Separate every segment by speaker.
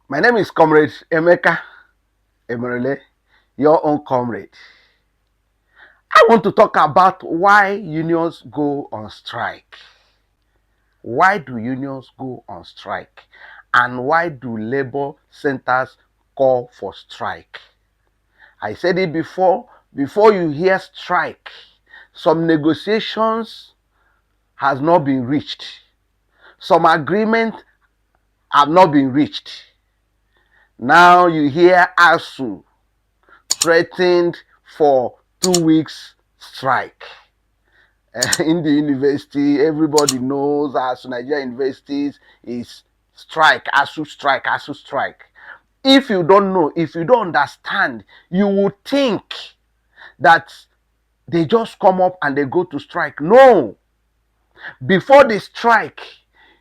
Speaker 1: My name is Comrade Emeka Emerole, your own comrade. I want to talk about why unions go on strike. Why do unions go on strike? And why do labor centers call for strike? I said it before you hear strike, some negotiations has not been reached. Some agreement have not been reached. Now you hear ASU threatened for 2 weeks strike. In the university, everybody knows as Nigerian universities is strike, ASU strike, ASU strike. If you don't know, if you don't understand, you would think that they just come up and they go to strike. No. Before the strike,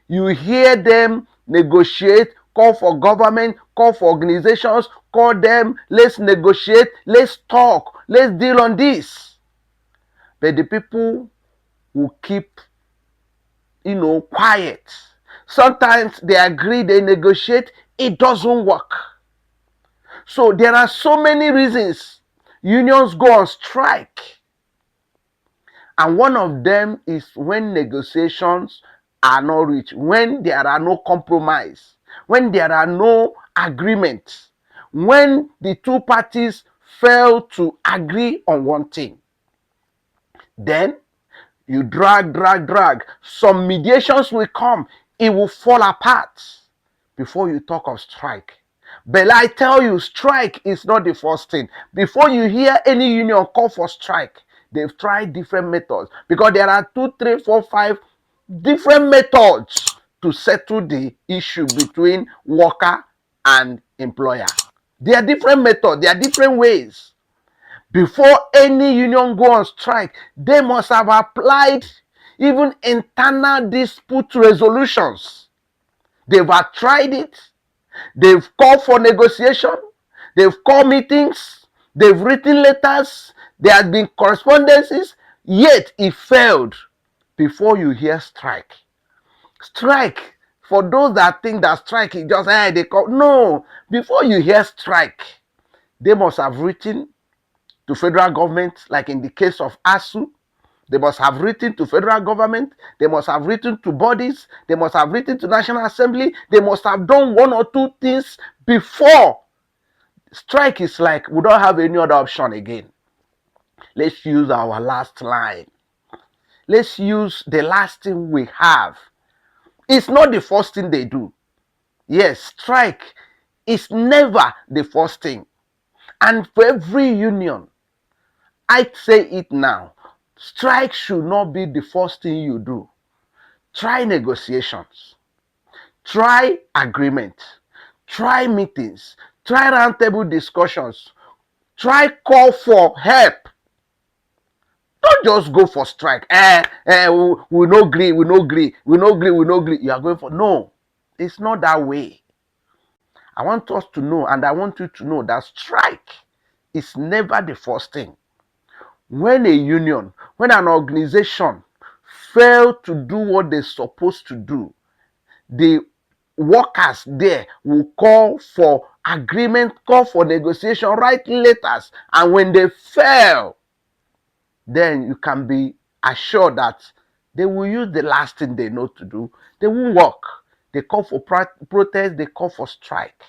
Speaker 1: you hear them negotiate, call for government, call for organizations, call them, let's negotiate, let's talk, let's deal on this. But the people will keep, quiet. Sometimes they agree, they negotiate, it doesn't work. So there are so many reasons unions go on strike. And one of them is when negotiations are not reached, when there are no compromise, when there are no agreements, when the two parties fail to agree on one thing. Then you drag. Some mediations will come, it will fall apart before you talk of strike. But I tell you, strike is not the first thing. Before you hear any union call for strike, they've tried different methods, because there are 2, 3, 4, 5 different methods to settle the issue between worker and employer. There are different methods, there are different ways. Before any union go on strike, they must have applied even internal dispute resolutions. They've tried it. They've called for negotiation. They've called meetings. They've written letters. There have been correspondences. Yet it failed before you hear strike. Strike, for those that think that strike is just, they call. No. Before you hear strike, they must have written to federal government, like in the case of ASU. They must have written to federal government. They must have written to bodies. They must have written to National Assembly. They must have done 1 or 2 things before. Strike is like, we don't have any other option again. Let's use our last line. Let's use the last thing we have. It's not the first thing they do. Yes, strike is never the first thing. And for every union, I say it now, strike should not be the first thing you do. Try negotiations. Try agreement. Try meetings. Try roundtable discussions. Try call for help. Don't just go we no agree. You are going for, no. It's not that way. I want us to know, and I want you to know, that strike is never the first thing. When a union, when an organization fail to do what they're supposed to do, the workers there will call for agreement, call for negotiation, write letters, and when they fail, then you can be assured that they will use the last thing they know to do. They won't work. They call for protest, they call for strike.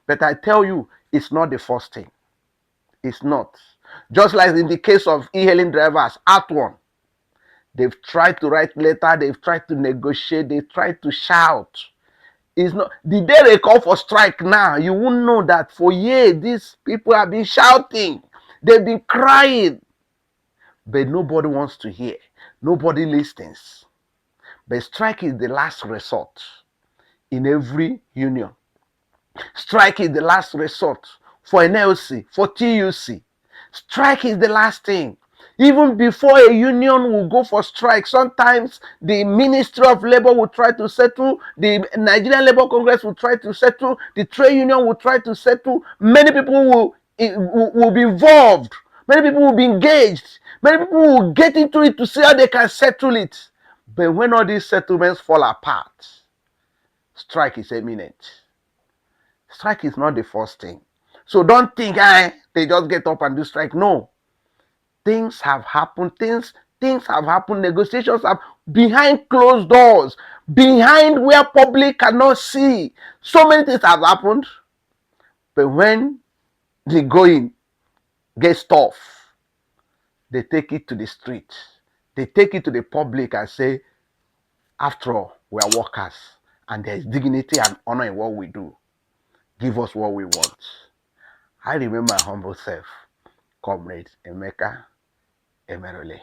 Speaker 1: But I tell you, it's not the first thing. It's not. Just like in the case of e-hailing drivers, AUATON, they've tried to write letter, they've tried to negotiate, they've tried to shout. It's not the day they call for strike now, you won't know that for years these people have been shouting, they've been crying, but nobody wants to hear, nobody listens. But strike is the last resort in every union. Strike is the last resort for NLC, for TUC. Strike is the last thing. Even before a union will go for strike, sometimes the Ministry of Labor will try to settle, the Nigerian Labour Congress will try to settle, the trade union will try to settle. Many people will be involved. Many people will be engaged. Many people will get into it to see how they can settle it. But when all these settlements fall apart, strike is imminent. Strike is not the first thing. So don't think they just get up and do strike. No. Things have happened. Things have happened. Negotiations have behind closed doors, behind where public cannot see. So many things have happened. But when the going gets tough, they take it to the street. They take it to the public and say, after all, we are workers and there is dignity and honor in what we do. Give us what we want. I remember my humble self, Comrade Emeka Emerole.